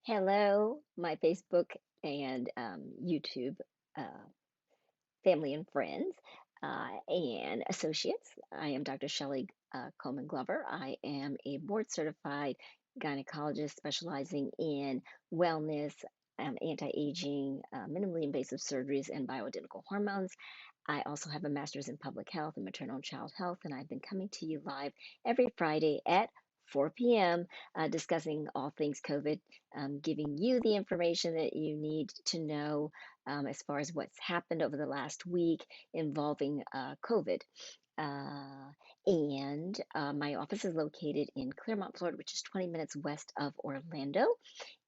Hello, my Facebook and YouTube uh, family and friends and associates. I am Dr. Shelley Coleman Glover. I am a board certified gynecologist specializing in wellness, anti aging, minimally invasive surgeries, and bioidentical hormones. I also have a master's in public health and maternal and child health, and I've been coming to you live every Friday at 4 p.m., discussing all things COVID, giving you the information that you need to know as far as what's happened over the last week involving COVID. Uh, and my office is located in Clermont, Florida, which is 20 minutes west of Orlando.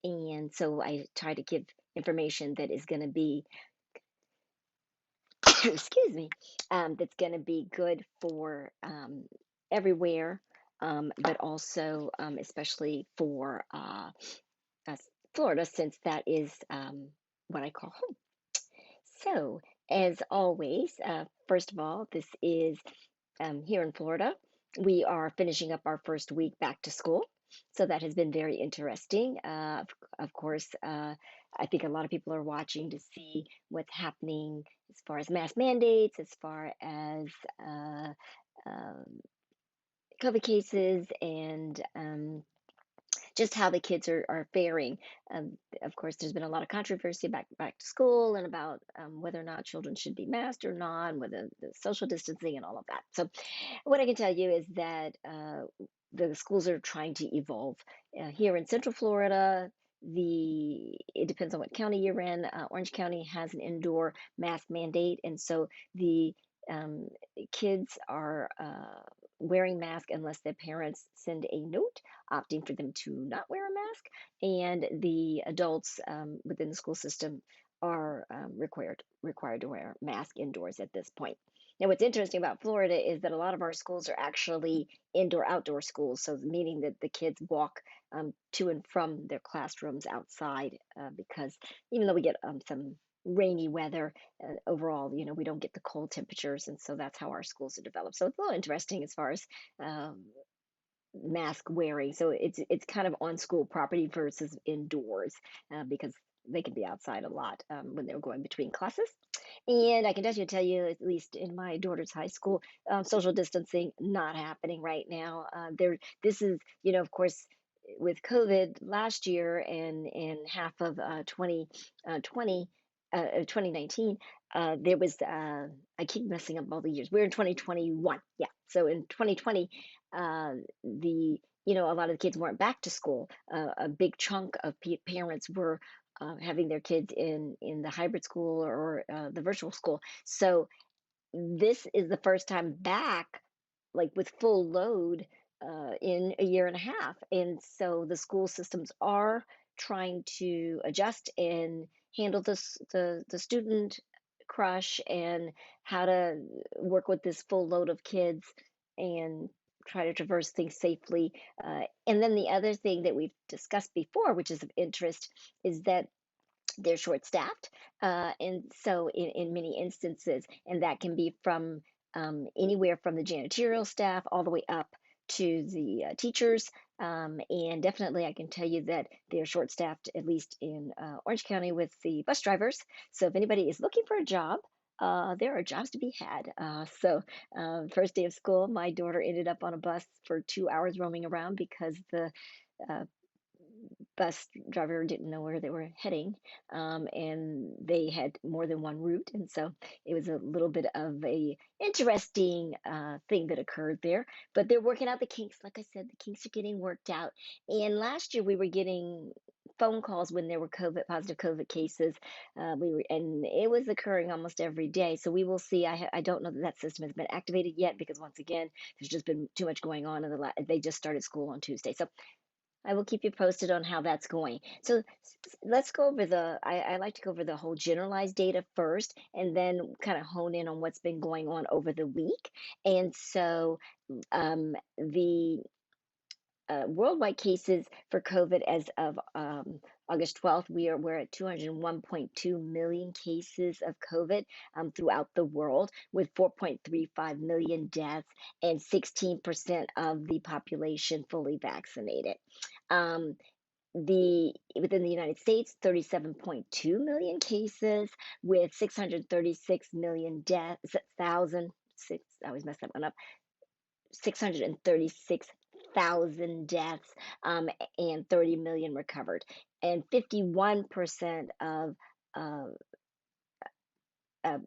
And so I try to give information that is going to be, excuse me, that's going to be good for everywhere, but also especially for us, Florida, since that is what I call home. So, as always, first of all, this is here in Florida. We are finishing up our first week back to school. So that has been very interesting. Of course, I think a lot of people are watching to see what's happening as far as mask mandates, as far as uh, um, COVID cases, and just how the kids are faring. Of course, there's been a lot of controversy back to school and about whether or not children should be masked or not, and whether the social distancing and all of that. So, what I can tell you is that the schools are trying to evolve. Here in Central Florida, it depends on what county you're in. Orange County has an indoor mask mandate, and so the um, kids are wearing masks unless their parents send a note opting for them to not wear a mask, and the adults within the school system are required to wear a mask indoors at this point. Now, what's interesting about Florida is that a lot of our schools are actually indoor outdoor schools, so meaning that the kids walk to and from their classrooms outside because even though we get some rainy weather overall, we don't get the cold temperatures, and so that's how our schools are developed. So it's a little interesting as far as um, mask wearing. So it's kind of on school property versus indoors because they can be outside a lot when they're going between classes. And I can definitely tell you, at least in my daughter's high school, social distancing not happening right now. This is, of course, with COVID last year and half of 2020. 2019, there was, I keep messing up all the years. We're in 2021. Yeah. So in 2020, a lot of the kids weren't back to school. A big chunk of parents were having their kids in the hybrid school or the virtual school. So this is the first time back, like with full load, in a year and a half. And so the school systems are trying to adjust and handle the student crush and how to work with this full load of kids and try to traverse things safely. And then the other thing that we've discussed before, which is of interest, is that they're short staffed. And so, in many instances, and that can be from anywhere from the janitorial staff all the way up to the teachers. And definitely, I can tell you that they're short staffed, at least in Orange County, with the bus drivers. So, if anybody is looking for a job, there are jobs to be had. First day of school, my daughter ended up on a bus for 2 hours roaming around because the uh, bus driver didn't know where they were heading, and they had more than one route, and so it was a little bit of a interesting thing that occurred there. But they're working out the kinks. Like I said, the kinks are getting worked out. And last year we were getting phone calls when there were positive COVID cases. And it was occurring almost every day. So we will see. I don't know that that system has been activated yet because once again, there's just been too much going on. They just started school on Tuesday, so I will keep you posted on how that's going. So let's go over I like to go over the whole generalized data first and then kind of hone in on what's been going on over the week. And so the worldwide cases for COVID as of August 12th, we're at 201.2 million cases of COVID throughout the world, with 4.35 million deaths and 16% of the population fully vaccinated. Um, within the United States, 37.2 million cases with 636 million deaths, thousand, six, I always mess that one up, 636,000 deaths, and 30 million recovered, and 51% uh, of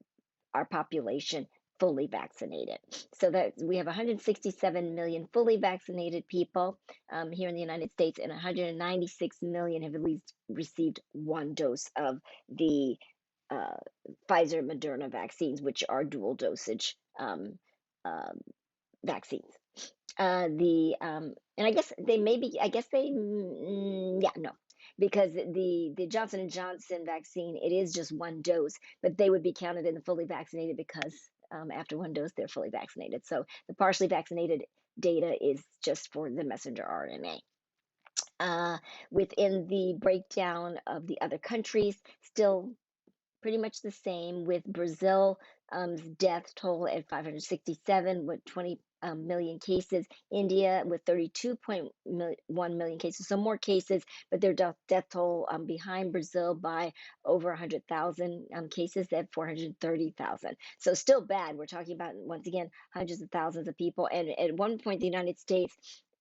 our population fully vaccinated. So that we have 167 million fully vaccinated people here in the United States, and 196 million have at least received one dose of the uh, Pfizer Moderna vaccines, which are dual dosage uh, vaccines. The and I guess they maybe I guess they yeah, no, because the Johnson and Johnson vaccine, it is just one dose, but they would be counted in the fully vaccinated because after one dose they're fully vaccinated. So the partially vaccinated data is just for the messenger RNA. Uh, Within the breakdown of the other countries, still pretty much the same, with Brazil death toll at 567 with 20 million cases. India with 32.1 million cases, so more cases, but their death toll behind Brazil by over 100,000 cases at 430,000. So still bad. We're talking about, once again, hundreds of thousands of people. And at one point, the United States,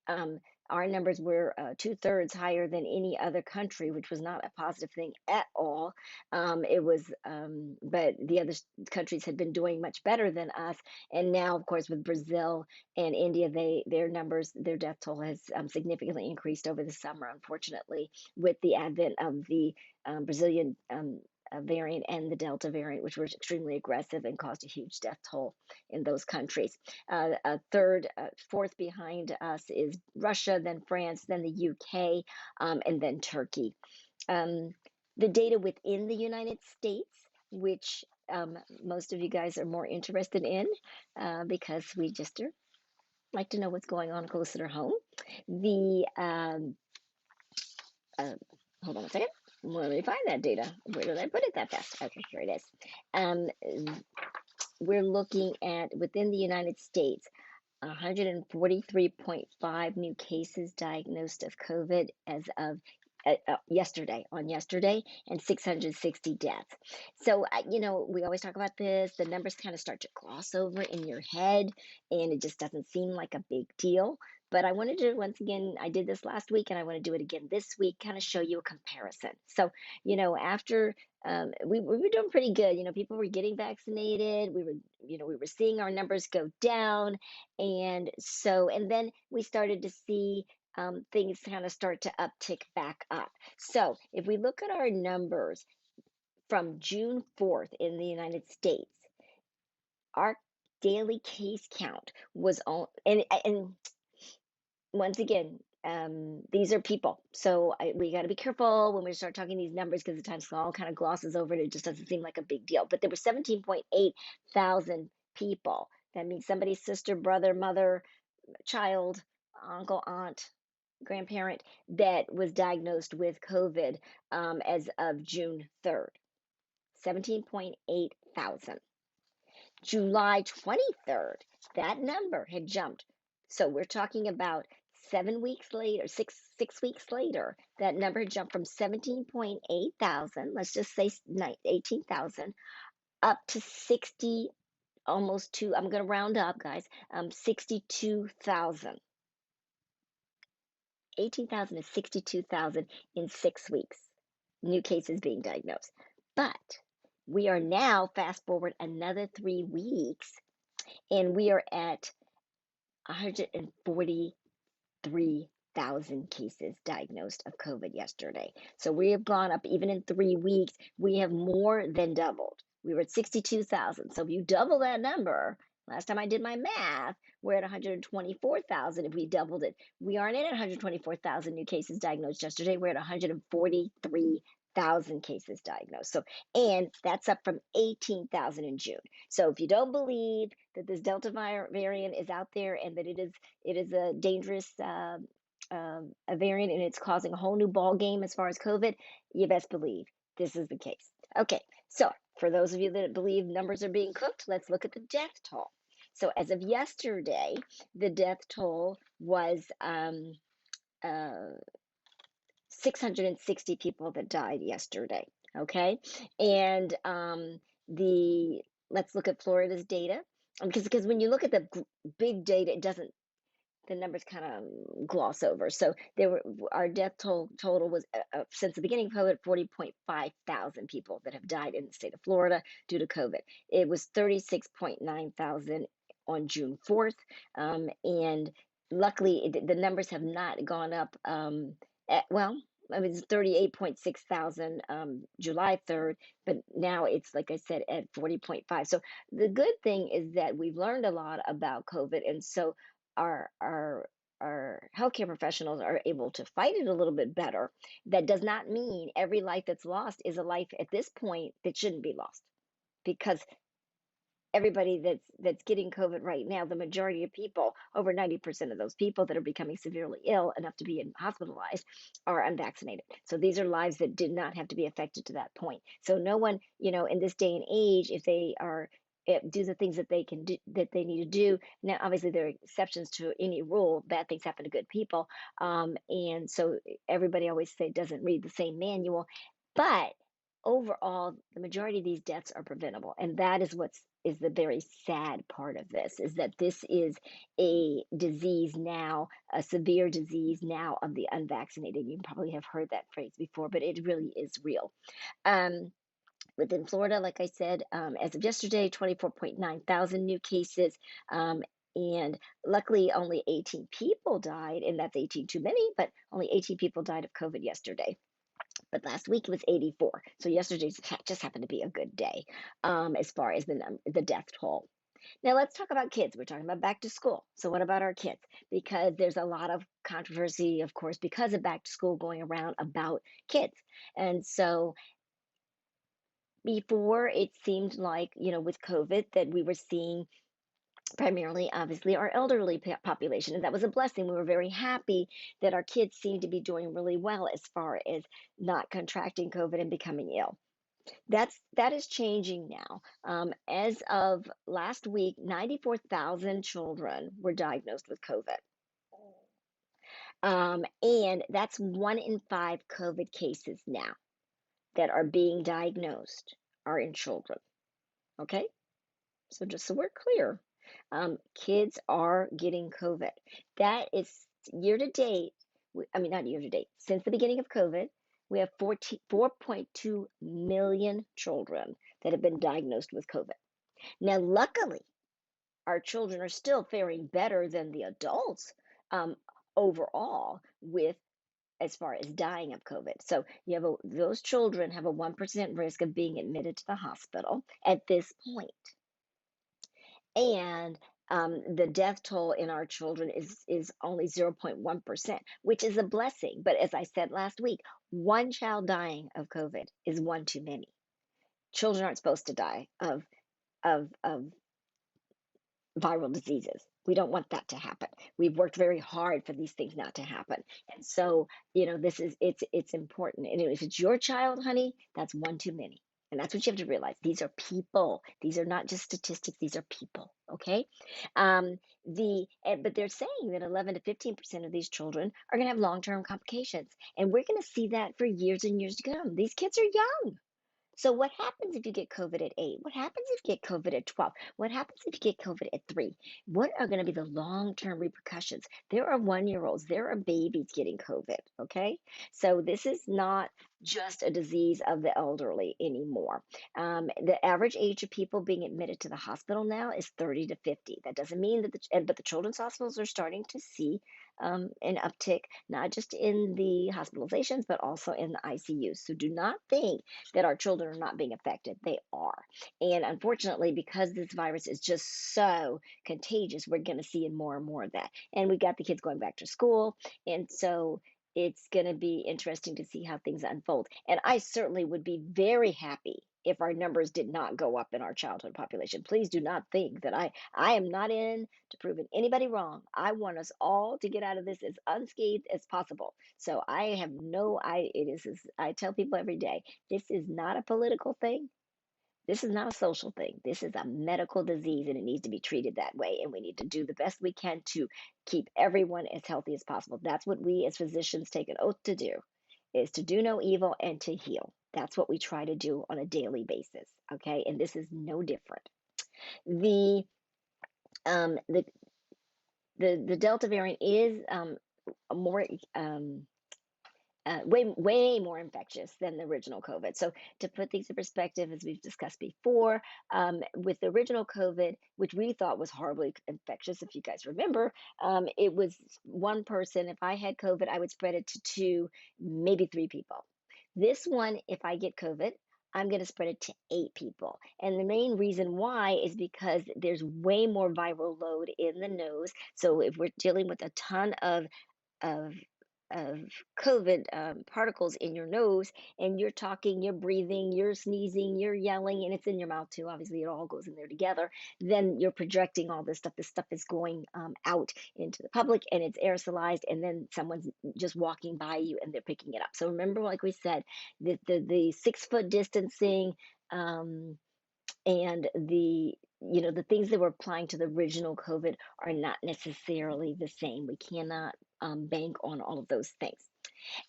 um, our numbers were two-thirds higher than any other country, which was not a positive thing at all. But the other countries had been doing much better than us, and now, of course, with Brazil and India, their numbers, their death toll has significantly increased over the summer. Unfortunately, with the advent of the Brazilian variant and the Delta variant, which were extremely aggressive and caused a huge death toll in those countries. Fourth behind us is Russia, then France, then the UK, and then Turkey. Um, the data within the United States, which most of you guys are more interested in because we just like to know what's going on closer to home. The uh, Hold on a second. Let me find that data. Where did I put it that fast? Okay, here it is. Um, we're looking at, within the United States, 143.5 new cases diagnosed of COVID as of yesterday, and 660 deaths. So, we always talk about this. The numbers kind of start to gloss over in your head, and it just doesn't seem like a big deal. But I wanted to, once again, I did this last week, and I want to do it again this week, kind of show you a comparison. So, after we were doing pretty good. People were getting vaccinated. We were seeing our numbers go down, and then we started to see things kind of start to uptick back up. So if we look at our numbers from June 4th in the United States, our daily case count was on, and once again, these are people. So we got to be careful when we start talking these numbers, because the times all kind of glosses over it. It just doesn't seem like a big deal. But there were 17.8 thousand people. That means somebody's sister, brother, mother, child, uncle, aunt, grandparent that was diagnosed with COVID as of June 3rd. 17.8 thousand. July 23rd, that number had jumped. So we're talking about 7 weeks later, six weeks later, that number had jumped from 17.8 thousand, let's just say 18,000, up to 60, almost to, I'm going to round up, guys, 62,000. 18,000 to 62,000 in 6 weeks, new cases being diagnosed. But we are now, fast forward another 3 weeks, and we are at 143,000 cases diagnosed of COVID yesterday. So we have gone up, even in 3 weeks, we have more than doubled. We were at 62,000. So if you double that number, last time I did my math, we're at 124,000 if we doubled it. We aren't at 124,000 new cases diagnosed yesterday. We're at 143,000 cases diagnosed. So, and that's up from 18,000 in June. So if you don't believe that this Delta variant is out there and that it is a dangerous a variant, and it's causing a whole new ball game as far as COVID, you best believe this is the case. Okay, so for those of you that believe numbers are being cooked, let's look at the death toll. So as of yesterday, the death toll was 660 people that died yesterday. Okay. And the let's look at Florida's data. Because when you look at the big data, it doesn't the numbers kind of gloss over. So there were our death total was since the beginning of COVID 40.5 thousand people that have died in the state of Florida due to COVID. It was 36.9 thousand on June 4th, and luckily the numbers have not gone up. Well, I mean, it's 38.6 thousand July 3rd, but now it's, like I said, at 40.5. So the good thing is that we've learned a lot about COVID, and so our our our healthcare professionals are able to fight it a little bit better. That does not mean every life that's lost is a life at this point that shouldn't be lost, because everybody that's getting COVID right now, the majority of people, over 90% of those people that are becoming severely ill enough to be hospitalized, are unvaccinated. So these are lives that did not have to be affected to that point. So no one, in this day and age, if they are do the things that they can do, that they need to do. Now, obviously, there are exceptions to any rule. Bad things happen to good people, and so everybody always say doesn't read the same manual, but overall, the majority of these deaths are preventable, and that is what's is the very sad part of this, is that this is a disease now, a severe disease now of the unvaccinated. You probably have heard that phrase before, but it really is real. Um, Within Florida, like I said, as of yesterday, 24.9 thousand new cases. And luckily, only 18 people died, and that's 18 too many, but only 18 people died of COVID yesterday. But last week it was 84. So yesterday just happened to be a good day, as far as the death toll. Now let's talk about kids. We're talking about back to school. So what about our kids? Because there's a lot of controversy, of course, because of back to school going around about kids. And so before, it seemed like, with COVID, that we were seeing primarily, obviously, our elderly population, and that was a blessing. We were very happy that our kids seemed to be doing really well as far as not contracting COVID and becoming ill. That is changing now. As of last week, 94,000 children were diagnosed with COVID. And that's 1 in 5 COVID cases now that are being diagnosed are in children. Okay? So just so we're clear, kids are getting COVID. That is year to date. I mean, not year to date. Since the beginning of COVID, we have 4.2 million children that have been diagnosed with COVID. Now, luckily, our children are still faring better than the adults, overall, with as far as dying of COVID. So those children have a 1% risk of being admitted to the hospital at this point. And the death toll in our children is only 0.1%, which is a blessing. But as I said last week, one child dying of COVID is one too many. Children aren't supposed to die of viral diseases. We don't want that to happen. We've worked very hard for these things not to happen. And so, this is it's important. And if it's your child, honey, that's one too many. And that's what you have to realize. These are people. These are not just statistics. These are people. Okay. But they're saying that 11 to 15% of these children are going to have long-term complications, and we're going to see that for years and years to come. These kids are young. So what happens if you get COVID at 8? What happens if you get COVID at 12? What happens if you get COVID at 3? What are going to be the long-term repercussions? There are 1-year-olds, there are babies getting COVID, okay? So this is not just a disease of the elderly anymore. The average age of people being admitted to the hospital now is 30 to 50. That doesn't mean but the children's hospitals are starting to see an uptick, not just in the hospitalizations, but also in the ICUs. So do not think that our children are not being affected. They are. And unfortunately, because this virus is just so contagious, we're going to see more and more of that. And we got the kids going back to school. And so it's going to be interesting to see how things unfold. And I certainly would be very happy if our numbers did not go up in our childhood population. Please do not think that I am not in to proving anybody wrong. I want us all to get out of this as unscathed as possible. So I have no I it is I tell people every day, this is not a political thing. This is not a social thing. This is a medical disease, and it needs to be treated that way. And we need to do the best we can to keep everyone as healthy as possible. That's what we as physicians take an oath to do, is to do no evil and to heal. That's what we try to do on a daily basis. Okay. And this is no different. The, um, the, the Delta variant is more way more infectious than the original COVID. So to put things in perspective, as we've discussed before, with the original COVID, which we thought was horribly infectious, if you guys remember, it was one person. If I had COVID, I would spread it to two, maybe three people. This one, if I get COVID, I'm going to spread it to eight people. And the main reason why is because there's way more viral load in the nose. So if we're dealing with a ton of of COVID particles in your nose, and you're talking, you're breathing, you're sneezing, you're yelling, and it's in your mouth too. Obviously, it all goes in there together. Then you're projecting all this stuff. This stuff is going out into the public, and it's aerosolized, and then someone's just walking by you, and they're picking it up. So remember, like we said, the 6 foot distancing. And the things that were applying to the original COVID are not necessarily the same. We cannot bank on all of those things.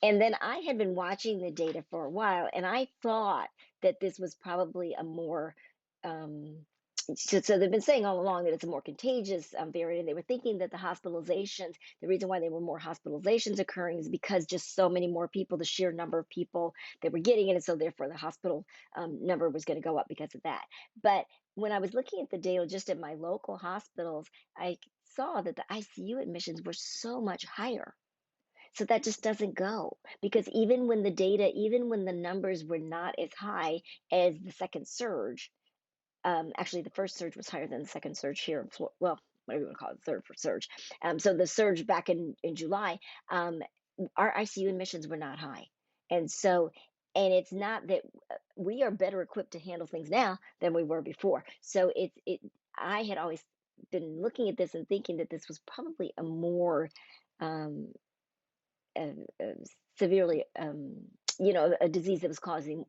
And then I had been watching the data for a while, and I thought that this was probably a more so they've been saying all along that it's a more contagious variant. They were thinking that the reason why there were more hospitalizations occurring is because just so many more people, the sheer number of people that were getting it, and so therefore the hospital number was going to go up because of that. But when I was looking at the data just at my local hospitals, I saw that the ICU admissions were so much higher. So that just doesn't go, because even when the numbers were not as high as the second surge, actually, the first surge was higher than the second surge here in Florida. Well, whatever you want to call it, the third for surge. So the surge back in July, our ICU admissions were not high. And so, and it's not that we are better equipped to handle things now than we were before. So I had always been looking at this and thinking that this was probably a more um, uh, uh, severely, a disease that was causing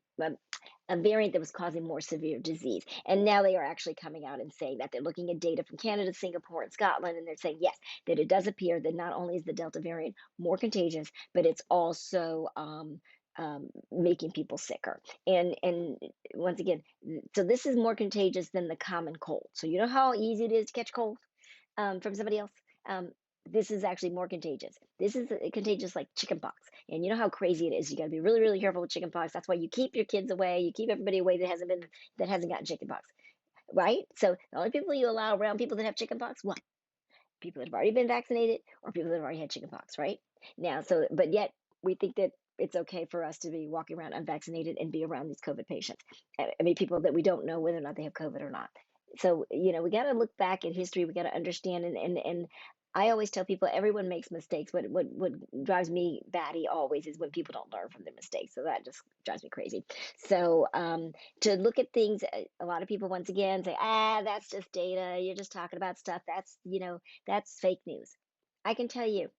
a variant that was causing more severe disease. And now they are actually coming out and saying that they're looking at data from Canada, Singapore, and Scotland, and they're saying, yes, that it does appear that not only is the Delta variant more contagious, but it's also making people sicker. And once again, so this is more contagious than the common cold. So you know how easy it is to catch cold from somebody else? Um, this is actually more contagious. This is contagious like chickenpox. And you know how crazy it is. You got to be really, really careful with chickenpox. That's why you keep your kids away. You keep everybody away that hasn't gotten chickenpox, right? So the only people you allow around people that have chickenpox, what? People that have already been vaccinated or people that have already had chickenpox, right? Now, but yet we think that it's okay for us to be walking around unvaccinated and be around these COVID patients. I mean, people that we don't know whether or not they have COVID or not. So, we got to look back at history. We got to understand. And I always tell people everyone makes mistakes. What drives me batty always is when people don't learn from their mistakes. So that just drives me crazy. So, to look at things, a lot of people once again say, that's just data. You're just talking about stuff. That's fake news. I can tell you,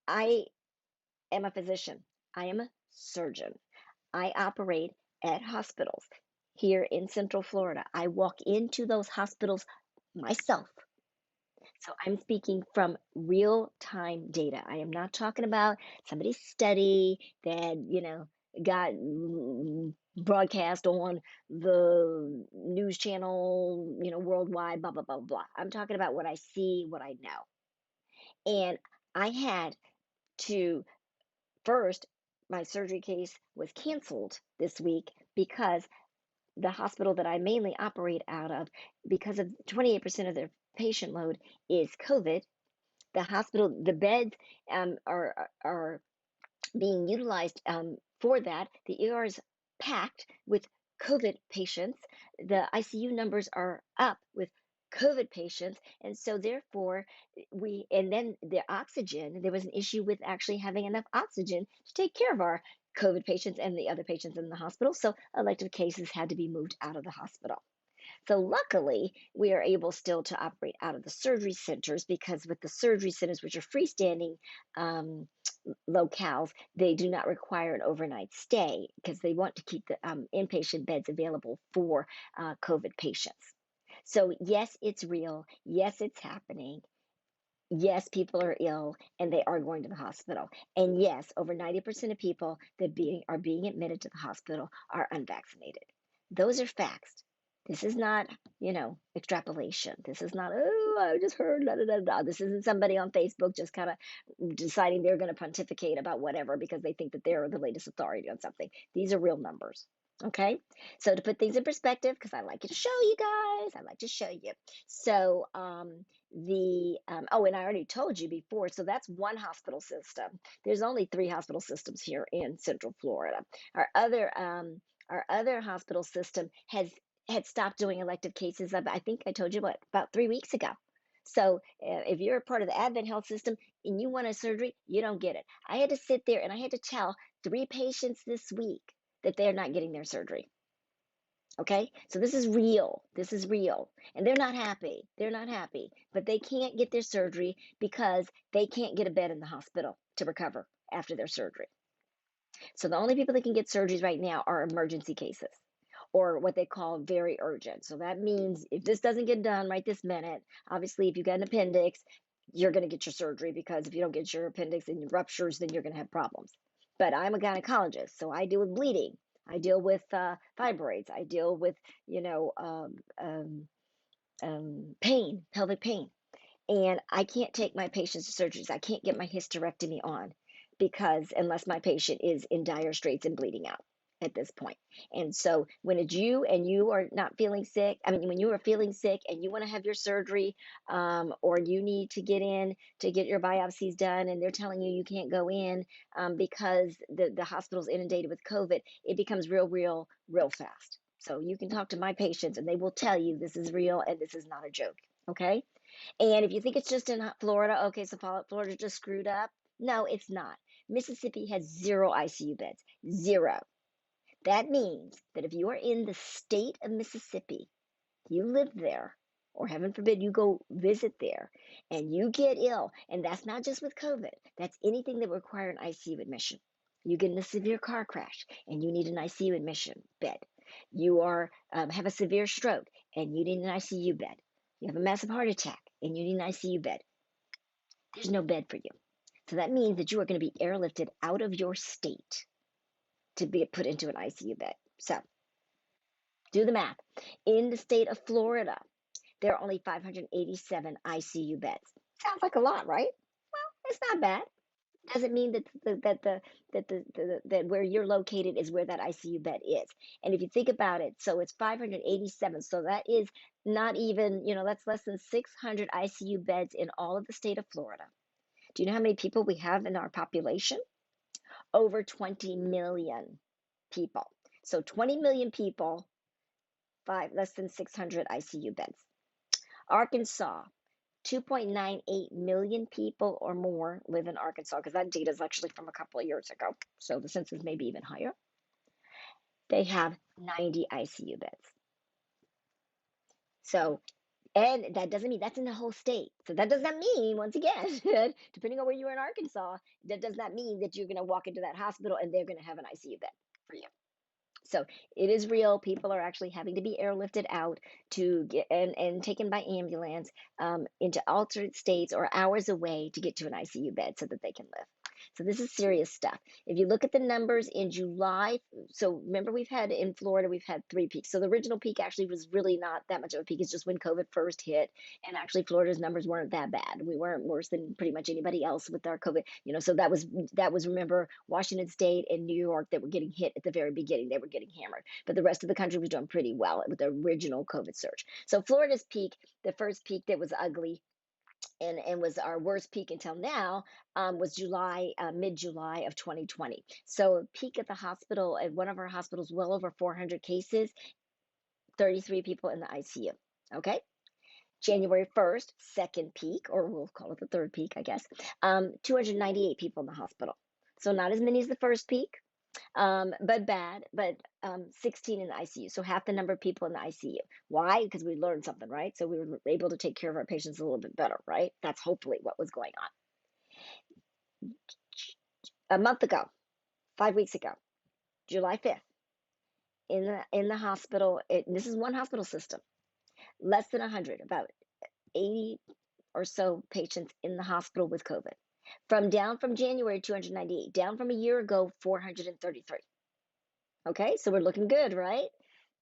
I am a physician. I am a surgeon. I operate at hospitals here in Central Florida. I walk into those hospitals myself. So I'm speaking from real time data. I am not talking about somebody's study that, got broadcast on the news channel, worldwide, blah, blah, blah, blah. I'm talking about what I see, what I know. And I had to first, my surgery case was canceled this week because the hospital that I mainly operate out of, because of 28% of their patient load is COVID. The beds are being utilized for that. The ER is packed with COVID patients. The ICU numbers are up with COVID patients. And so therefore and then the oxygen, there was an issue with actually having enough oxygen to take care of our COVID patients and the other patients in the hospital. So elective cases had to be moved out of the hospital. So luckily, we are able still to operate out of the surgery centers, because with the surgery centers, which are freestanding locales, they do not require an overnight stay because they want to keep the inpatient beds available for COVID patients. So yes, it's real. Yes, it's happening. Yes, people are ill and they are going to the hospital. And yes, over 90% of people that are being admitted to the hospital are unvaccinated. Those are facts. This is not, extrapolation. This is not, oh, I just heard, da, da, da, da. This isn't somebody on Facebook just kind of deciding they're going to pontificate about whatever because they think that they're the latest authority on something. These are real numbers. Okay. So to put things in perspective, because I like to show you guys, I like to show you. So, and I already told you before, so that's one hospital system. There's only three hospital systems here in Central Florida. Our other hospital system had stopped doing elective cases. I think I told you about 3 weeks ago. So if you're a part of the Advent Health System and you want a surgery, you don't get it. I had to sit there and I had to tell 3 patients this week that they're not getting their surgery. Okay, so this is real. This is real. And they're not happy. They're not happy. But they can't get their surgery because they can't get a bed in the hospital to recover after their surgery. So the only people that can get surgeries right now are emergency cases or what they call very urgent. So that means if this doesn't get done right this minute, obviously, if you got an appendix, you're going to get your surgery because if you don't get your appendix and it ruptures, then you're going to have problems. But I'm a gynecologist, so I deal with bleeding. I deal with fibroids. I deal with, you know, pain, pelvic pain. And I can't take my patients to surgeries. I can't get my hysterectomy on because unless my patient is in dire straits and bleeding out at this point. And so when it's you and you are not feeling sick, I mean, when you are feeling sick and you want to have your surgery, or you need to get in to get your biopsies done and they're telling you you can't go in because the hospital's inundated with COVID, it becomes real fast. So you can talk to my patients and they will tell you this is real and this is not a joke. Okay. And if you think it's just in Florida, okay, so Florida just screwed up. No, it's not. Mississippi has zero ICU beds, zero. That means that if you are in the state of Mississippi, you live there, or heaven forbid you go visit there, and you get ill, and that's not just with COVID, that's anything that would require an ICU admission. You get in a severe car crash and you need an ICU admission bed. You have a severe stroke and you need an ICU bed. You have a massive heart attack and you need an ICU bed. There's no bed for you. So that means that you are going to be airlifted out of your state to be put into an ICU bed. So do the math. In the state of Florida, there are only 587 ICU beds. Sounds like a lot, right? Well, it's not bad. Doesn't mean that where you're located is where that ICU bed is. And if you think about it, so it's 587. So that is not even, that's less than 600 ICU beds in all of the state of Florida. Do you know how many people we have in our population? Over 20 million people. So 20 million people, less than 600 ICU beds. Arkansas, 2.98 million people or more live in Arkansas, because that data is actually from a couple of years ago. So the census may be even higher. They have 90 ICU beds. So, and that doesn't mean that's in the whole state. So that does not mean, once again, depending on where you are in Arkansas, that does not mean that you're going to walk into that hospital and they're going to have an ICU bed for you. So it is real. People are actually having to be airlifted out to get and taken by ambulance into alternate states or hours away to get to an ICU bed so that they can live. So this is serious stuff. If you look at the numbers in July, so remember in Florida, we've had 3 peaks. So the original peak actually was really not that much of a peak. It's just when COVID first hit. And actually Florida's numbers weren't that bad. We weren't worse than pretty much anybody else with our COVID, so that was, remember, Washington State and New York that were getting hit at the very beginning. They were getting hammered. But the rest of the country was doing pretty well with the original COVID surge. So Florida's peak, the first peak that was ugly, and was our worst peak until now, was mid-July of 2020. So peak at the hospital, at one of our hospitals, well over 400 cases, 33 people in the ICU. Okay. January 1st, second peak, or we'll call it the third peak, I guess, 298 people in the hospital. So not as many as the first peak, but bad, but 16 in the ICU. So half the number of people in the ICU. Why? Because we learned something, right? So we were able to take care of our patients a little bit better, right? That's hopefully what was going on. A month ago, 5 weeks ago, July 5th, in the hospital, this is one hospital system, less than 100, about 80, or so patients in the hospital with COVID. From down from January 298, down from a year ago 433. Okay, so we're looking good, right?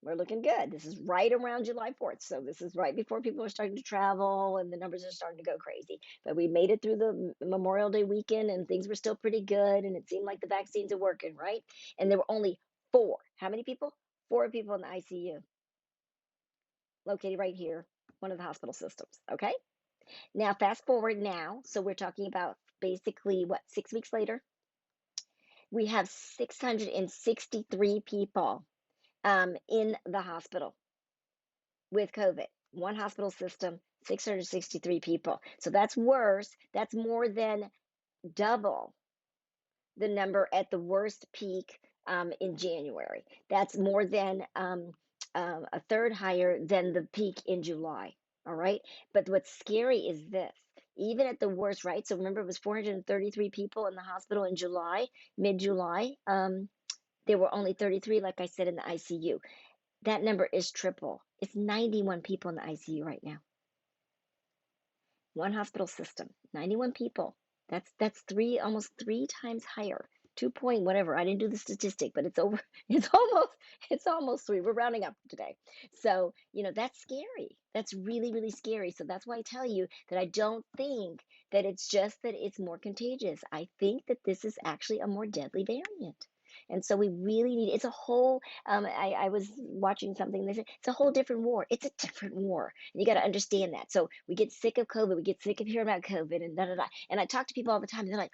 We're looking good. This is right around July 4th. So this is right before people are starting to travel and the numbers are starting to go crazy. But we made it through the Memorial Day weekend and things were still pretty good. And it seemed like the vaccines are working, right? And there were only four. How many people? Four people in the ICU, located right here, one of the hospital systems. Okay. Now, fast forward now. So we're talking about basically what, 6 weeks later? We have 663 people in the hospital with COVID. One hospital system, 663 people. So that's worse. That's more than double the number at the worst peak in January. That's more than a third higher than the peak in July. All right. But what's scary is this. Even at the worst, right? So remember, it was 433 people in the hospital in July, mid July. There were only 33, like I said, in the ICU. That number is triple. It's 91 people in the ICU right now. One hospital system, 91 people. That's almost three times higher. 2 point whatever. I didn't do the statistic, but it's over. It's almost three. We're rounding up today. So, that's scary. That's really, really scary. So that's why I tell you that I don't think that it's just that it's more contagious. I think that this is actually a more deadly variant. And so we really need, it's a whole, I was watching something, they said, it's a whole different war. It's a different war. And you got to understand that. So we get sick of COVID, we get sick of hearing about COVID and da da da. And I talk to people all the time, and they're like,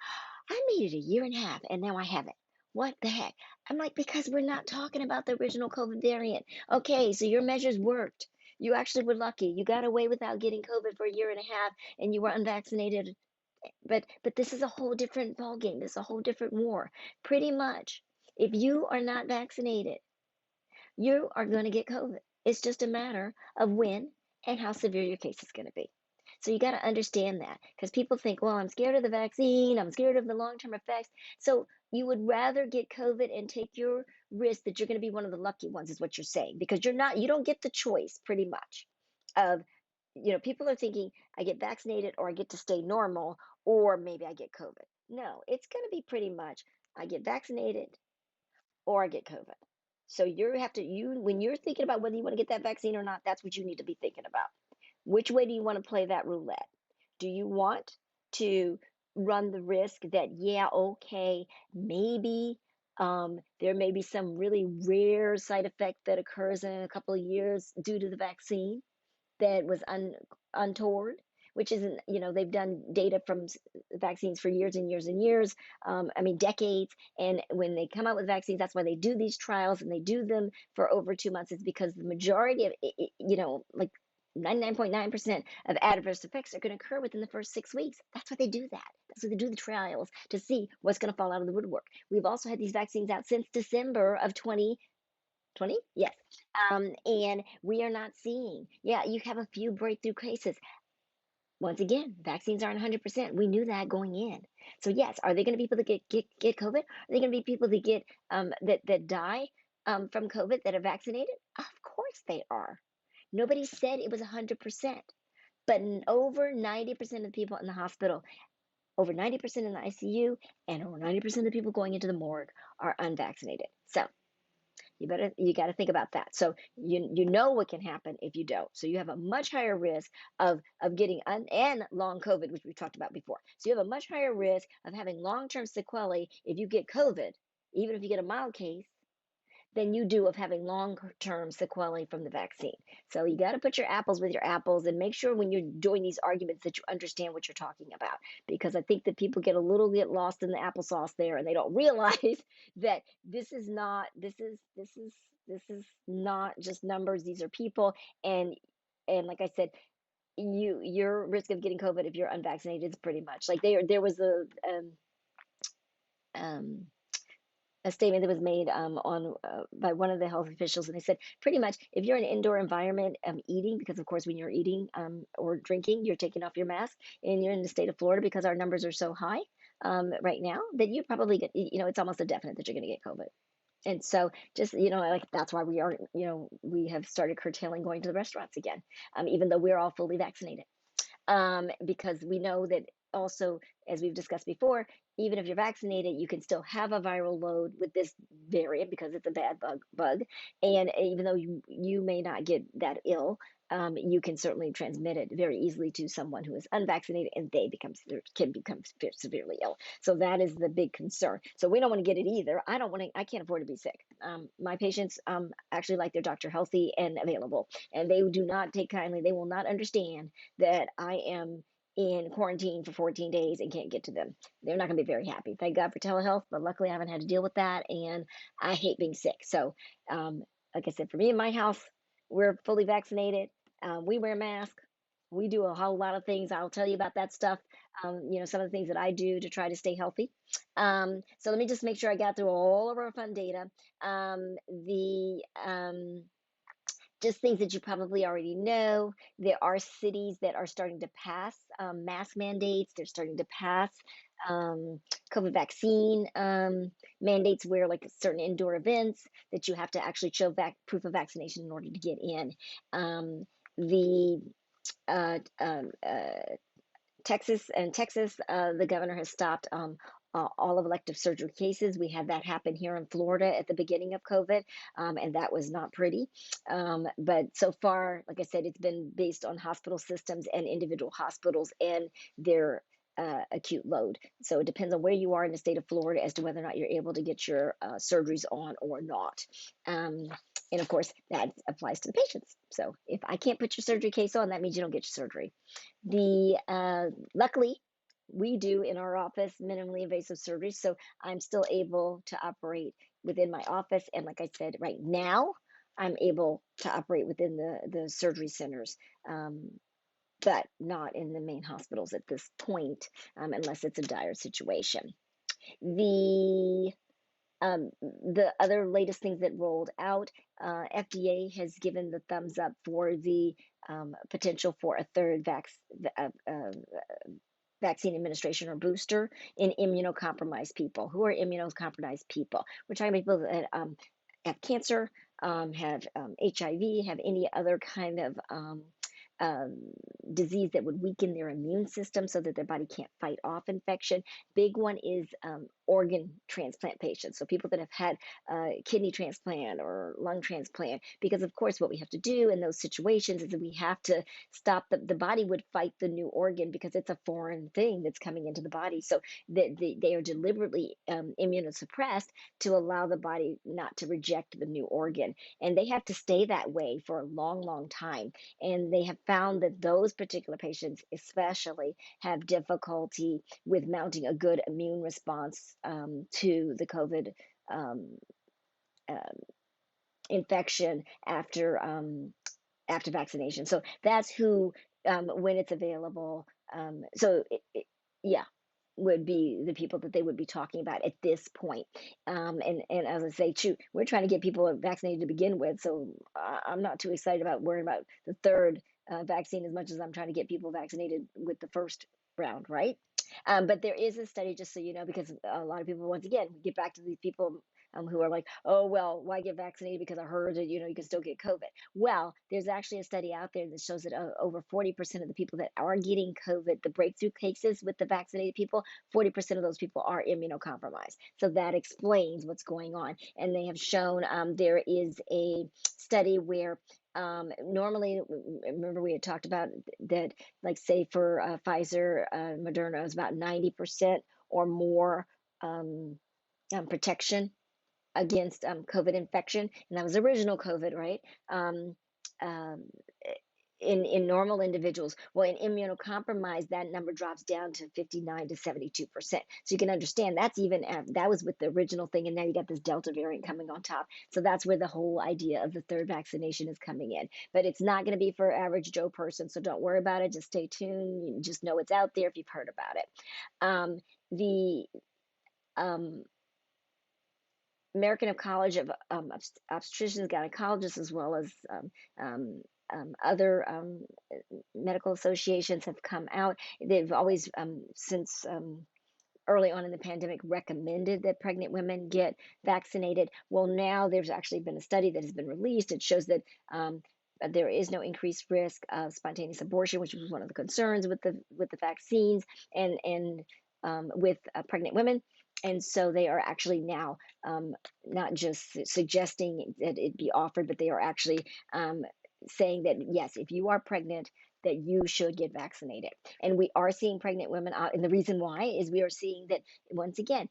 I made it a year and a half and now I haven't. What the heck? I'm like, because we're not talking about the original COVID variant. Okay, so your measures worked. You actually were lucky. You got away without getting COVID for a year and a half and you were unvaccinated. But this is a whole different ballgame. This is a whole different war. Pretty much, if you are not vaccinated, you are going to get COVID. It's just a matter of when and how severe your case is going to be. So you got to understand that because people think, well, I'm scared of the vaccine, I'm scared of the long-term effects. So you would rather get COVID and take your risk that you're going to be one of the lucky ones, is what you're saying, because you don't get the choice pretty much of, people are thinking, I get vaccinated or I get to stay normal or maybe I get COVID. No, it's going to be pretty much I get vaccinated or I get COVID. So when you're thinking about whether you want to get that vaccine or not, that's what you need to be thinking about. Which way do you want to play that roulette? Do you want to run the risk that, yeah, okay, maybe there may be some really rare side effect that occurs in a couple of years due to the vaccine that was untoward, which isn't, they've done data from vaccines for years and years and years. I mean, decades. And when they come out with vaccines, that's why they do these trials and they do them for over 2 months. It's because the majority of, like 99.9% of adverse effects are going to occur within the first 6 weeks. That's why they do that. That's why they do the trials to see what's going to fall out of the woodwork. We've also had these vaccines out since December of 2020. Yes. And we are not seeing, yeah, you have a few breakthrough cases. Once again, vaccines aren't 100%. We knew that going in. So yes, are they going to be people that get COVID? Are they going to be people that get that die from COVID that are vaccinated? Of course they are. Nobody said it was 100%, but over 90% of the people in the hospital, over 90% in the ICU, and over 90% of the people going into the morgue are unvaccinated. So you got to think about that. So you know what can happen if you don't. So you have a much higher risk of getting and long COVID, which we talked about before. So you have a much higher risk of having long-term sequelae if you get COVID, even if you get a mild case, than you do of having long-term sequelae from the vaccine. So you got to put your apples with your apples and make sure when you're doing these arguments that you understand what you're talking about. Because I think that people get lost in the applesauce there and they don't realize that this is not just numbers. These are people, and like I said, your risk of getting COVID if you're unvaccinated is pretty much like there was um, a statement that was made on by one of the health officials, and they said pretty much if you're in an indoor environment eating, because of course when you're eating or drinking, you're taking off your mask, and you're in the state of Florida because our numbers are so high right now that you probably get, it's almost a definite that you're going to get COVID. And so just, like that's why we have started curtailing going to the restaurants again, even though we're all fully vaccinated. because we know that also, as we've discussed before, even if you're vaccinated, you can still have a viral load with this variant because it's a bad bug. And even though you may not get that ill, you can certainly transmit it very easily to someone who is unvaccinated, and they can become severely ill. So that is the big concern. So we don't want to get it either. I don't want to. I can't afford to be sick. My patients actually like their doctor healthy and available, and they do not take kindly. They will not understand that I am in quarantine for 14 days and can't get to them. They're not going to be very happy. Thank God for telehealth, but luckily I haven't had to deal with that, and I hate being sick. So, like I said, for me in my house, we're fully vaccinated. We wear masks. We do a whole lot of things. I'll tell you about that stuff. Some of the things that I do to try to stay healthy. So let me just make sure I got through all of our fun data. The Just things that you probably already know. There are cities that are starting to pass mask mandates. They're starting to pass um, COVID vaccine mandates where, like, certain indoor events, that you have to actually show proof of vaccination in order to get in. The uh, um, uh, Texas, the governor has stopped all of elective surgery cases. We had that happen here in Florida at the beginning of COVID, and that was not pretty. But so far, like I said, it's been based on hospital systems and individual hospitals and their acute load. So it depends on where you are in the state of Florida as to whether or not you're able to get your surgeries on or not. Um, and of course, that applies to the patients. So if I can't put your surgery case on, that means you don't get your surgery. The Luckily, we do in our office minimally invasive surgery, so I'm still able to operate within my office. And like I said, right now, I'm able to operate within the surgery centers, but not in the main hospitals at this point, unless it's a dire situation. The the other latest things that rolled out, FDA has given the thumbs up for the potential for a third vaccine administration or booster in immunocompromised people. Who are immunocompromised people? We're talking about people that have cancer, have HIV, have any other kind of um, disease that would weaken their immune system so that their body can't fight off infection. Big one is organ transplant patients. So people that have had kidney transplant or lung transplant, because of course what we have to do in those situations is that we have to stop the body would fight the new organ because it's a foreign thing that's coming into the body. So they are deliberately immunosuppressed to allow the body not to reject the new organ. And they have to stay that way for a long, long time. And they have found that those particular patients, especially, have difficulty with mounting a good immune response to the COVID um, uh, infection after vaccination. So that's who, when it's available. Yeah, would be the people that they would be talking about at this point. And as I say, too, we're trying to get people vaccinated to begin with. So I'm not too excited about worrying about the third vaccine as much as I'm trying to get people vaccinated with the first round, right? But there is a study, just so you know, because a lot of people, once again, get back to these people who are like, oh, well, why get vaccinated? Because I heard that, you can still get COVID. Well, there's actually a study out there that shows that over 40% of the people that are getting COVID, the breakthrough cases with the vaccinated people, 40% of those people are immunocompromised. So that explains what's going on. And they have shown there is a study where normally, remember we had talked about that, like, say for Pfizer, Moderna, it was about 90% or more protection against COVID infection, and that was original COVID, right? Um, um, in normal individuals. Well, in immunocompromised, that number drops down to 59 to 72%. So you can understand that's even that was with the original thing, and now you got this Delta variant coming on top. So that's where the whole idea of the third vaccination is coming in. But it's not going to be for average Joe person, so don't worry about it. Just stay tuned. You just know it's out there if you've heard about it. The um, American College of Obstetricians, Gynecologists, as well as other medical associations have come out. They've always, since early on in the pandemic, recommended that pregnant women get vaccinated. Well, now there's actually been a study that has been released. It shows that there is no increased risk of spontaneous abortion, which was one of the concerns with the vaccines and with pregnant women. And so they are actually now not just suggesting that it be offered, but they are actually saying that yes, if you are pregnant, that you should get vaccinated. And we are seeing pregnant women out, and the reason why is we are seeing that once again,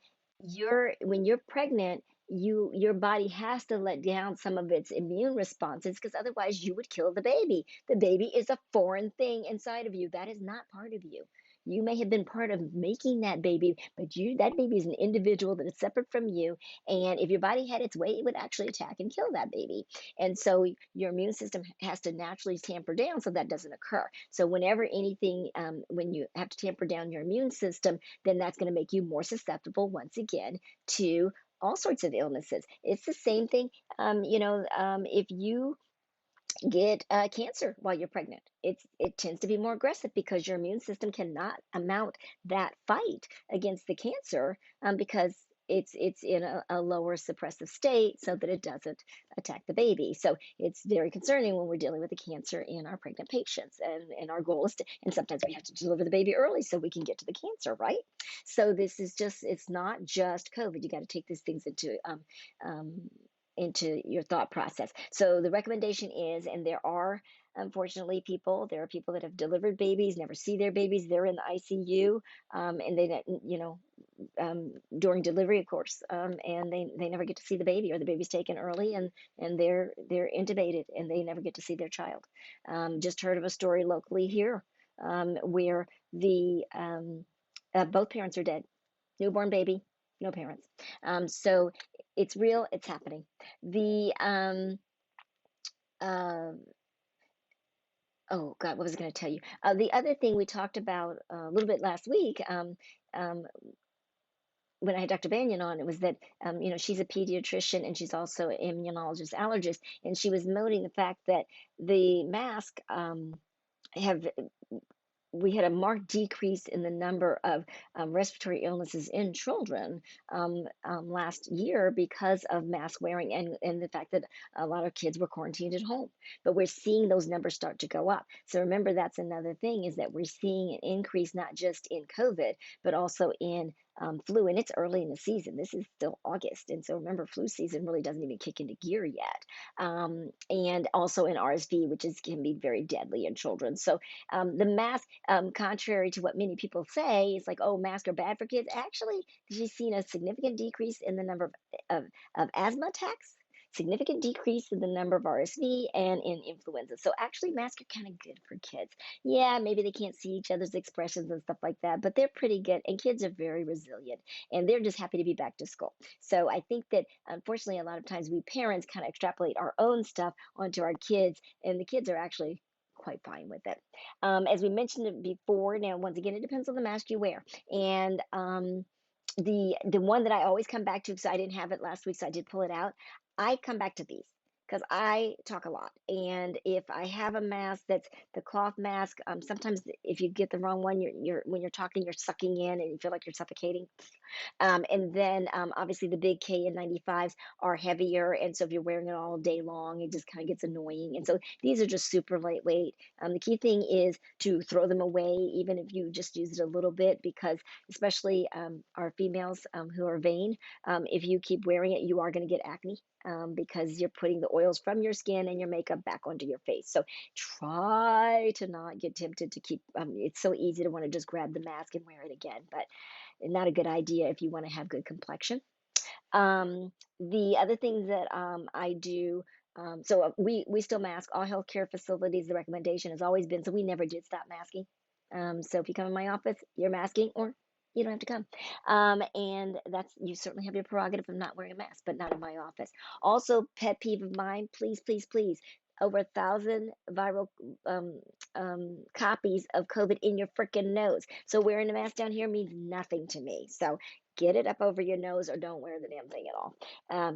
when you're pregnant, your body has to let down some of its immune responses because otherwise you would kill the baby. The baby is a foreign thing inside of you that is not part of you. You may have been part of making that baby, but that baby is an individual that is separate from you. And if your body had its way, it would actually attack and kill that baby. And so your immune system has to naturally tamper down so that doesn't occur. So whenever anything, when you have to tamper down your immune system, then that's going to make you more susceptible once again to all sorts of illnesses. It's the same thing. If you get cancer while you're pregnant. It tends to be more aggressive because your immune system cannot mount that fight against the cancer because it's in a lower suppressive state so that it doesn't attack the baby. So it's very concerning when we're dealing with the cancer in our pregnant patients. And our goal is to, and sometimes we have to deliver the baby early so we can get to the cancer, right? So this is just, it's not just COVID. You got to take these things um, into your thought process. So the recommendation is, and there are unfortunately there are people that have delivered babies, never see their babies, they're in the ICU, and during delivery, of course, and they never get to see the baby, or the baby's taken early, and they're intubated, and they never get to see their child. Just heard of a story locally here where the both parents are dead, newborn baby, no parents. So it's real, it's happening. The uh, oh God, what was I going to tell you? The other thing we talked about a little bit last week, um, when I had Dr. Banyan on, it was that she's a pediatrician and she's also an immunologist, allergist, and she was noting the fact that the mask have we had a marked decrease in the number of respiratory illnesses in children last year because of mask wearing and the fact that a lot of kids were quarantined at home. But we're seeing those numbers start to go up. So remember, that's another thing, is that we're seeing an increase not just in COVID, but also in flu. And it's early in the season. This is still August. And so remember, flu season really doesn't even kick into gear yet. And also in RSV, which can be very deadly in children. So the mask, contrary to what many people say, it's like, oh, masks are bad for kids. Actually, she's seen a significant decrease in the number of asthma attacks, significant decrease in the number of RSV and in influenza. So actually, masks are kind of good for kids. Yeah, maybe they can't see each other's expressions and stuff like that, but they're pretty good. And kids are very resilient, and they're just happy to be back to school. So I think that unfortunately, a lot of times we parents kind of extrapolate our own stuff onto our kids, and the kids are actually quite fine with it. As we mentioned it before, now once again, it depends on the mask you wear. And the one that I always come back to, because I didn't have it last week, so I did pull it out. I come back to these because I talk a lot, and if I have a mask that's the cloth mask, sometimes if you get the wrong one, you're when you're talking, you're sucking in and you feel like you're suffocating. And then obviously the big KN95s are heavier. And so if you're wearing it all day long, it just kind of gets annoying. And so these are just super lightweight. The key thing is to throw them away, even if you just use it a little bit, because especially our females who are vain, if you keep wearing it, you are going to get acne. Because you're putting the oils from your skin and your makeup back onto your face. So try to not get tempted to keep, it's so easy to want to just grab the mask and wear it again, but not a good idea if you want to have good complexion. The other thing that I do, so we still mask all healthcare facilities. The recommendation has always been, so we never did stop masking. So if you come in my office, you're masking, or you don't have to come. And that's, you certainly have your prerogative of not wearing a mask, but not in my office. Also, pet peeve of mine, please, please, please. Over 1,000 viral copies of COVID in your freaking nose. So wearing a mask down here means nothing to me. So get it up over your nose, or don't wear the damn thing at all.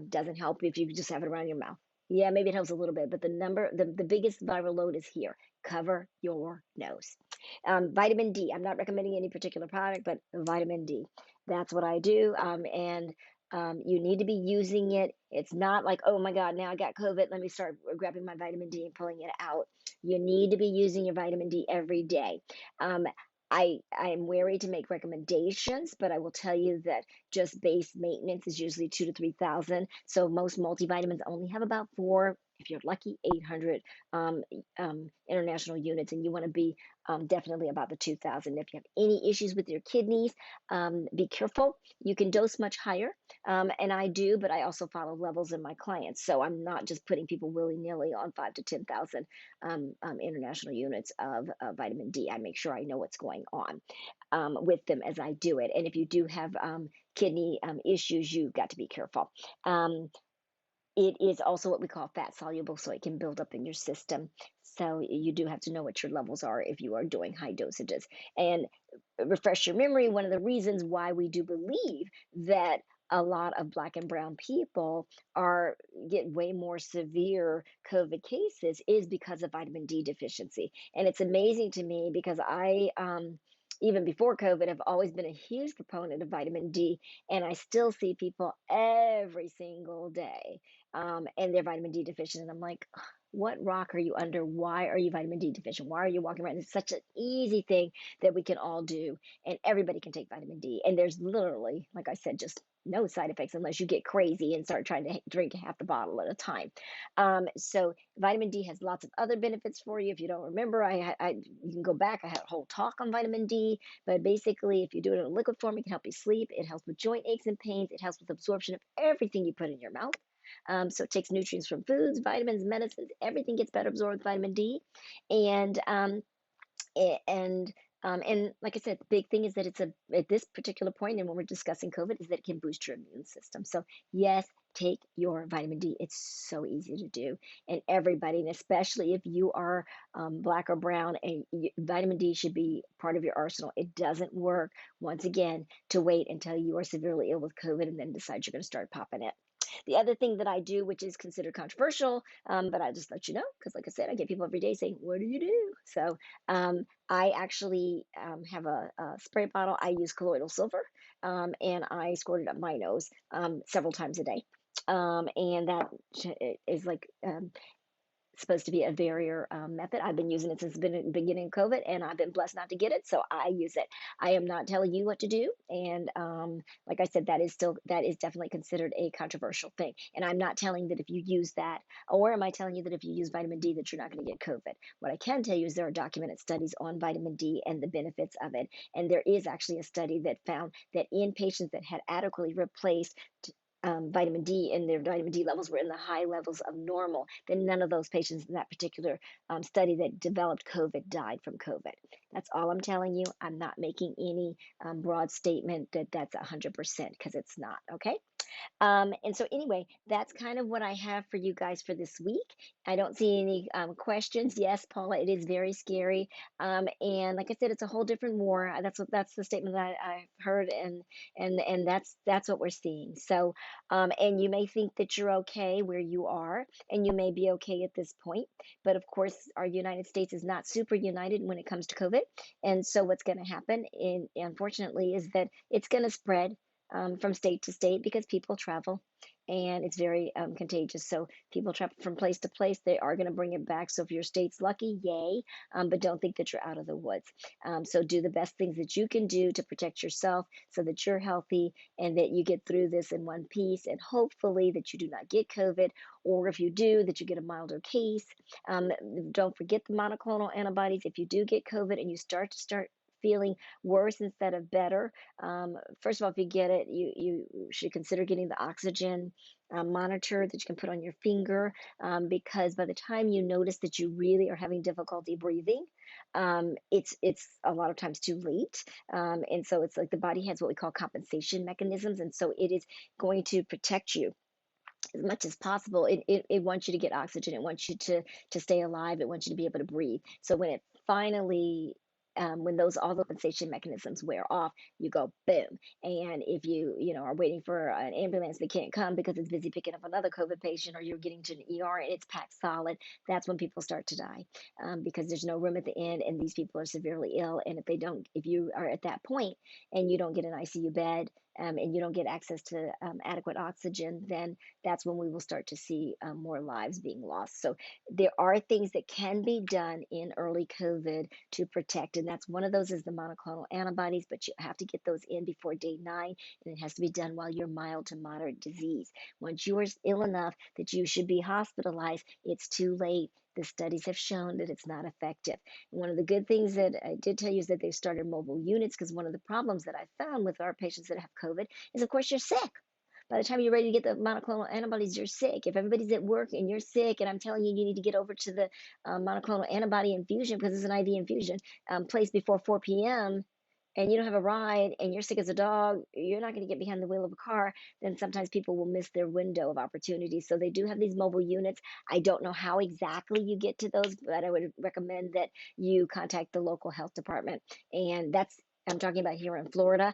Doesn't help if you just have it around your mouth. Yeah, maybe it helps a little bit, but the biggest viral load is here. Cover your nose. Vitamin D. I'm not recommending any particular product, but vitamin D. That's what I do. And You need to be using it. It's not like, oh my God, now I got COVID. Let me start grabbing my vitamin D and pulling it out. You need to be using your vitamin D every day. Um, I am wary to make recommendations, but I will tell you that just base maintenance is usually 2 to 3,000. So most multivitamins only have about four, if you're lucky, 800 international units, and you want to be definitely about the 2,000. If you have any issues with your kidneys, be careful. You can dose much higher, and I do, but I also follow levels in my clients. So I'm not just putting people willy nilly on 5 to 10,000 international units of vitamin D. I make sure I know what's going on with them as I do it. And if you do have kidney issues, you've got to be careful. Um, it is also what we call fat soluble, so it can build up in your system. So you do have to know what your levels are if you are doing high dosages. And refresh your memory, one of the reasons why we do believe that a lot of black and brown people are get way more severe COVID cases is because of vitamin D deficiency. And it's amazing to me because I even before COVID, have always been a huge proponent of vitamin D, and I still see people every single day, and they're vitamin D deficient. And I'm like, what rock are you under? Why are you vitamin D deficient? Why are you walking around? It's such an easy thing that we can all do, and everybody can take vitamin D. And there's literally, like I said, just no side effects unless you get crazy and start trying to drink half the bottle at a time. So vitamin D has lots of other benefits for you. If you don't remember, you can go back. I had a whole talk on vitamin D, but basically, if you do it in a liquid form, it can help you sleep. It helps with joint aches and pains. It helps with absorption of everything you put in your mouth. So it takes nutrients from foods, vitamins, medicines. Everything gets better absorbed with vitamin D, and and and like I said, the big thing is that it's a at this particular point, and when we're discussing COVID, is that it can boost your immune system. So yes, take your vitamin D. It's so easy to do, and everybody, and especially if you are black or brown, and vitamin D should be part of your arsenal. It doesn't work once again to wait until you are severely ill with COVID and then decide you're going to start popping it. The other thing that I do, which is considered controversial, but I just let you know because, like I said, I get people every day saying, "What do you do?" So I actually have a spray bottle. I use colloidal silver, and I squirt it up my nose several times a day. And that is like supposed to be a barrier method. I've been using it since the beginning of COVID, and I've been blessed not to get it, so I use it. I am not telling you what to do, and like I said, that is definitely considered a controversial thing. And I'm not telling that if you use that, or am I telling you that if you use vitamin D that you're not going to get COVID? What I can tell you is there are documented studies on vitamin D and the benefits of it, and there is actually a study that found that in patients that had adequately replaced vitamin D and their vitamin D levels were in the high levels of normal, then none of those patients in that particular study that developed COVID died from COVID. That's all I'm telling you. I'm not making any broad statement that that's 100% because it's not. Okay. And so, anyway, that's kind of what I have for you guys for this week. I don't see any questions. Yes, Paula, it is very scary. And like I said, it's a whole different war. That's the statement that I've heard, and that's what we're seeing. So, and you may think that you're okay where you are, and you may be okay at this point, but of course, our United States is not super united when it comes to COVID. And so, what's going to happen, unfortunately, is that it's going to spread from state to state because people travel and it's very contagious. So people travel from place to place. They are going to bring it back. So if your state's lucky, yay. But don't think that you're out of the woods. So do the best things that you can do to protect yourself so that you're healthy and that you get through this in one piece. And hopefully that you do not get COVID, or if you do, that you get a milder case. Don't forget the monoclonal antibodies. If you do get COVID and you start feeling worse instead of better, first of all, if you get it, you should consider getting the oxygen monitor that you can put on your finger, because by the time you notice that you really are having difficulty breathing, it's a lot of times too late. And so it's like the body has what we call compensation mechanisms, and so it is going to protect you as much as possible. It wants you to get oxygen. It wants you to stay alive. It wants you to be able to breathe. So when it finally when those all the compensation mechanisms wear off, you go boom. And if you are waiting for an ambulance that can't come because it's busy picking up another COVID patient, or you're getting to an ER and it's packed solid, that's when people start to die, because there's no room at the end, and these people are severely ill. And if you are at that point and you don't get an ICU bed, and you don't get access to adequate oxygen, then that's when we will start to see more lives being lost. So there are things that can be done in early COVID to protect, and that's one of those is the monoclonal antibodies, but you have to get those in before day 9, and it has to be done while you're mild to moderate disease. Once you are ill enough that you should be hospitalized, it's too late. The studies have shown that it's not effective. One of the good things that I did tell you is that they've started mobile units, because one of the problems that I found with our patients that have COVID is, of course, you're sick. By the time you're ready to get the monoclonal antibodies, you're sick. If everybody's at work and you're sick, and I'm telling you, you need to get over to the monoclonal antibody infusion because it's an IV infusion place before 4 p.m., and you don't have a ride and you're sick as a dog, you're not going to get behind the wheel of a car, then sometimes people will miss their window of opportunity. So they do have these mobile units. I don't know how exactly you get to those, but I would recommend that you contact the local health department. And that's, I'm talking about here in Florida.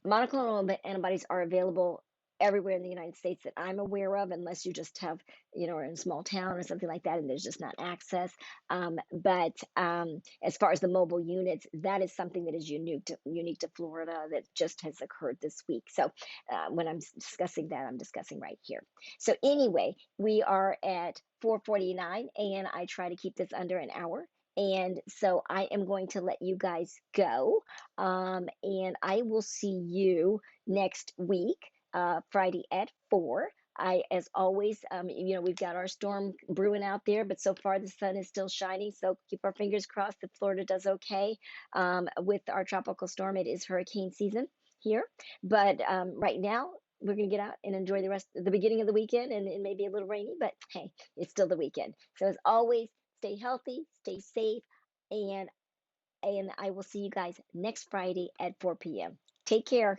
Monoclonal antibodies are available everywhere in the United States that I'm aware of, unless you just have, are in a small town or something like that, and there's just not access. But as far as the mobile units, that is something that is unique to Florida, that just has occurred this week. So when I'm discussing that, I'm discussing right here. So anyway, we are at 4:49, and I try to keep this under an hour. And so I am going to let you guys go. And I will see you next week, Friday at 4. As always, we've got our storm brewing out there, but so far the sun is still shining. So keep our fingers crossed that Florida does okay with our tropical storm. It is hurricane season here, but right now we're going to get out and enjoy the beginning of the weekend, and it may be a little rainy, but hey, it's still the weekend. So as always, stay healthy, stay safe, and I will see you guys next Friday at 4 p.m. Take care.